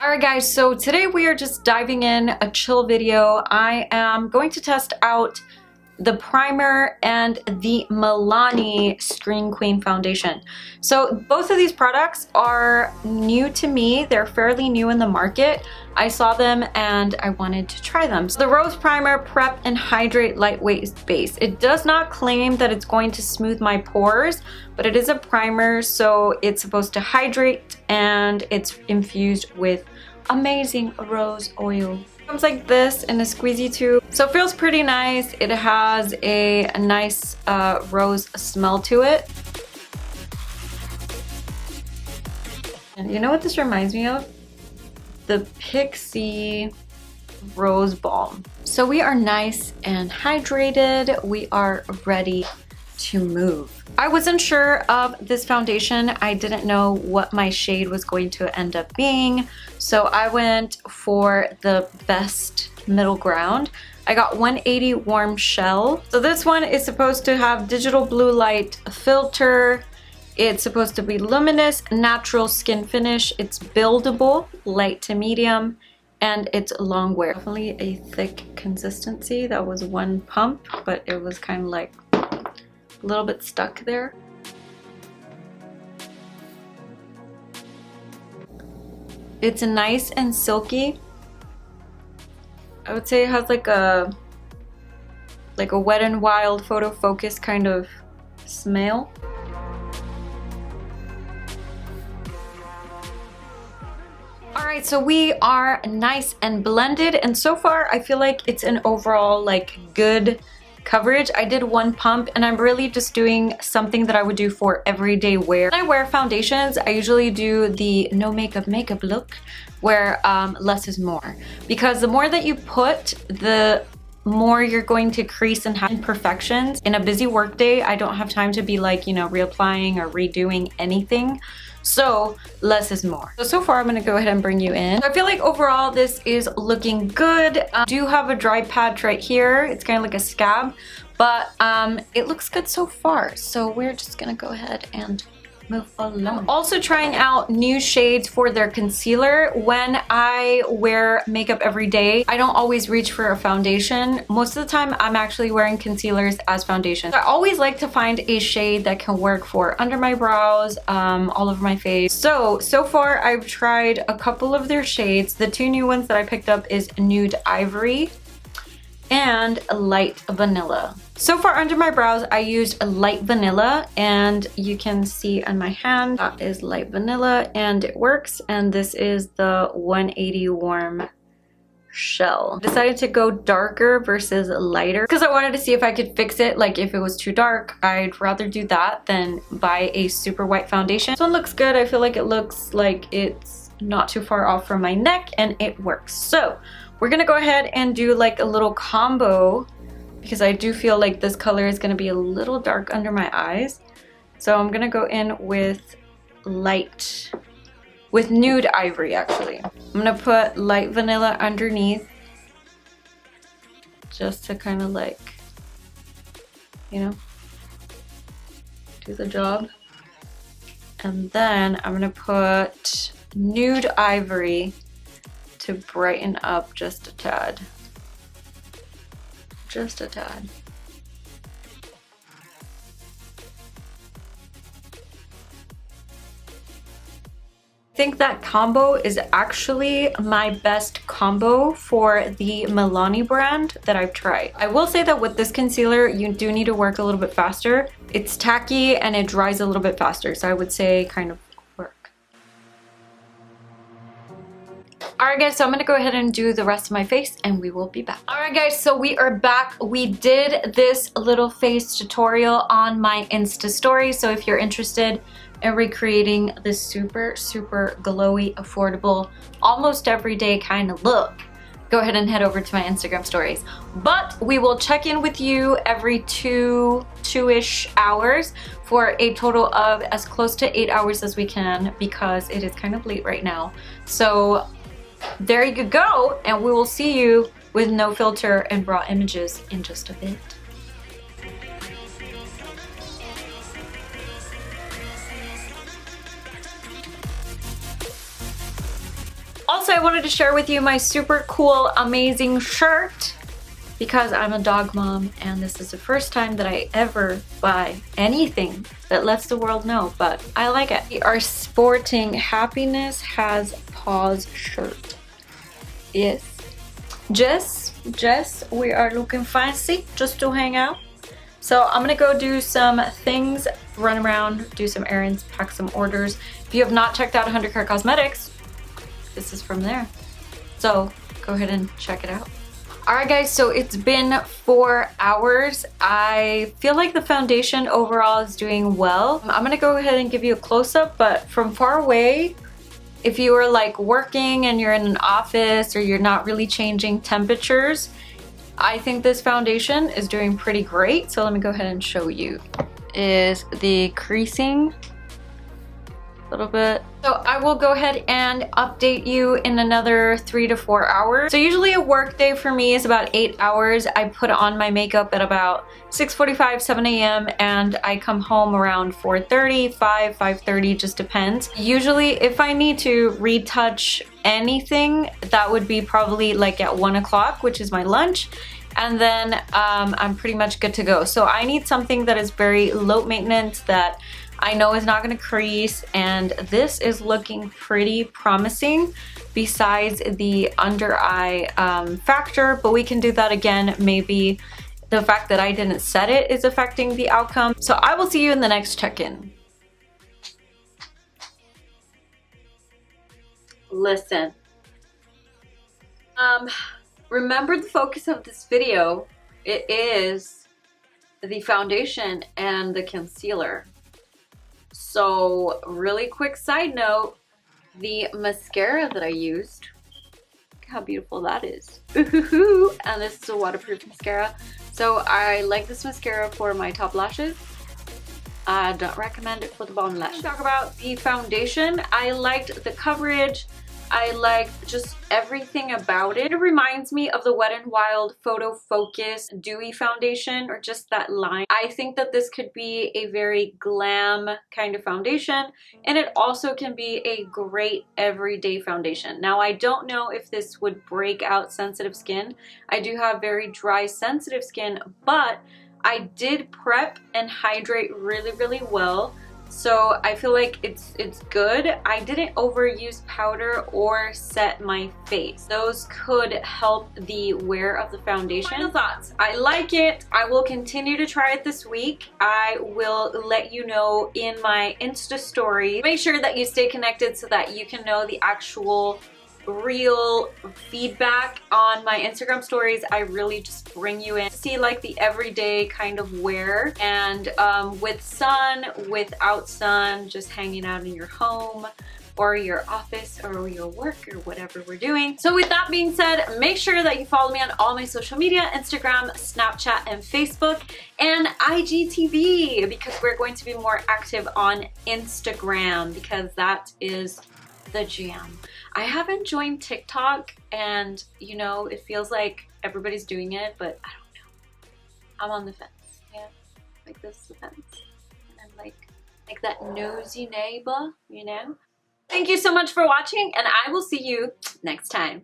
Alright guys, so today we are just diving in a chill video. I am going to test out the primer and the Milani Screen Queen foundation. So both of these products are new to me. They're fairly new in the market. I saw them and I wanted to try them. So the Rose Primer Prep and Hydrate Lightweight Base. It does not claim that it's going to smooth my pores, but it is a primer, so it's supposed to hydrate and it's infused with amazing rose oil. It comes like this in a squeezy tube, so it feels pretty nice. It has a nice rose smell to it. And you know what this reminds me of? The Pixie Rose Balm. So we are nice and hydrated. We are ready to move. I wasn't sure of this foundation. I didn't know what my shade was going to end up being, so I went for the best middle ground. I got 180 Warm Shell. So this one is supposed to have digital blue light filter. It's supposed to be luminous, natural skin finish. It's buildable, light to medium, and it's long wear. Definitely a thick consistency. That was one pump, but it was kind of like a little bit stuck there. It's nice and silky. I would say it has like a Wet n Wild photo focus kind of smell. Alright, so we are nice and blended, and so far I feel like it's an overall like good coverage. I did one pump and I'm really just doing something that I would do for everyday wear. When I wear foundations, I usually do the no makeup look where less is more, because the more that you put, the more you're going to crease and have imperfections. In a busy work day, I don't have time to be like, you know, reapplying or redoing anything. So less is more. So far I'm gonna go ahead and bring you in. So I feel like overall this is looking good. I do have a dry patch right here. It's kind of like a scab, but it looks good so far. So we're just gonna go ahead and move along. I'm also trying out new shades for their concealer. When I wear makeup every day, I don't always reach for a foundation. Most of the time I'm actually wearing concealers as foundation. I always like to find a shade that can work for under my brows, all over my face. So far I've tried a couple of their shades. The two new ones that I picked up is Nude Ivory and Light Vanilla. So far under my brows I used a Light Vanilla, and you can see on my hand that is Light Vanilla and it works, and this is the 180 Warm Shell. I decided to go darker versus lighter because I wanted to see if I could fix it. Like if it was too dark, I'd rather do that than buy a super white foundation. This one looks good. I feel like it looks like it's not too far off from my neck and it works. So we're gonna go ahead and do like a little combo because I do feel like this color is gonna be a little dark under my eyes. So I'm gonna go in with Nude Ivory actually. I'm gonna put Light Vanilla underneath just to kind of like, you know, do the job. And then I'm gonna put Nude Ivory to brighten up just a tad. Just a tad. I think that combo is actually my best combo for the Milani brand that I've tried. I will say that with this concealer, you do need to work a little bit faster. It's tacky and it dries a little bit faster, so I would say kind of work. Alright guys, so I'm gonna go ahead and do the rest of my face and we will be back. Alright guys, so we are back. We did this little face tutorial on my Insta story, so if you're interested in recreating this super glowy, affordable, almost everyday kind of look, go ahead and head over to my Instagram stories. But we will check in with you every two-ish hours for a total of as close to 8 hours as we can, because it is kind of late right now. So there you go, and we will see you with no filter and raw images in just a bit. Also, I wanted to share with you my super cool, amazing shirt because I'm a dog mom and this is the first time that I ever buy anything that lets the world know, but I like it. We are sporting Happiness Has Paws shirt. Yes. Jess, we are looking fancy just to hang out. So I'm gonna go do some things, run around, do some errands, pack some orders. If you have not checked out 100 Care Cosmetics, this is from there. So go ahead and check it out. Alright guys, so it's been 4 hours. I feel like the foundation overall is doing well. I'm gonna go ahead and give you a close-up, but from far away, if you are like working and you're in an office or you're not really changing temperatures, I think this foundation is doing pretty great. So let me go ahead and show you. Is the creasing a little bit. So I will go ahead and update you in another 3 to 4 hours. So usually a work day for me is about 8 hours. I put on my makeup at about 6:45, 7 a.m. and I come home around 4:30, 5:30, just depends. Usually if I need to retouch anything, that would be probably like at 1 o'clock, which is my lunch. And then I'm pretty much good to go. So I need something that is very low maintenance, that I know is not gonna crease, and this is looking pretty promising besides the under eye factor, but we can do that again. Maybe the fact that I didn't set it is affecting the outcome. So I will see you in the next check-in. Listen, remember the focus of this video, it is the foundation and the concealer. So really quick side note, the mascara that I used, look how beautiful that is. And this is a waterproof mascara. So I like this mascara for my top lashes. I don't recommend it for the bottom lashes. Talk about the foundation. I liked the coverage. I liked just everything about it. It reminds me of the Wet n Wild Photo Focus Dewy Foundation, or just that line. I think that this could be a very glam kind of foundation, and it also can be a great everyday foundation. Now, I don't know if this would break out sensitive skin. I do have very dry, sensitive skin, but I did prep and hydrate really, really well. So I feel like it's good. I didn't overuse powder or set my face. Those could help the wear of the foundation. Final thoughts. I like it. I will continue to try it this week. I will let you know in my Insta story. Make sure that you stay connected so that you can know the actual real feedback on my Instagram stories. I really just bring you in to see like the everyday kind of wear, and with sun, without sun, just hanging out in your home or your office or your work or whatever we're doing. So with that being said, make sure that you follow me on all my social media, Instagram, Snapchat, and Facebook, and IGTV, because we're going to be more active on Instagram because that is the jam. I haven't joined TikTok, and you know, it feels like everybody's doing it, but I don't know. I'm on the fence. Yeah, like this is the fence. And I'm like that nosy neighbor, you know? Thank you so much for watching, and I will see you next time.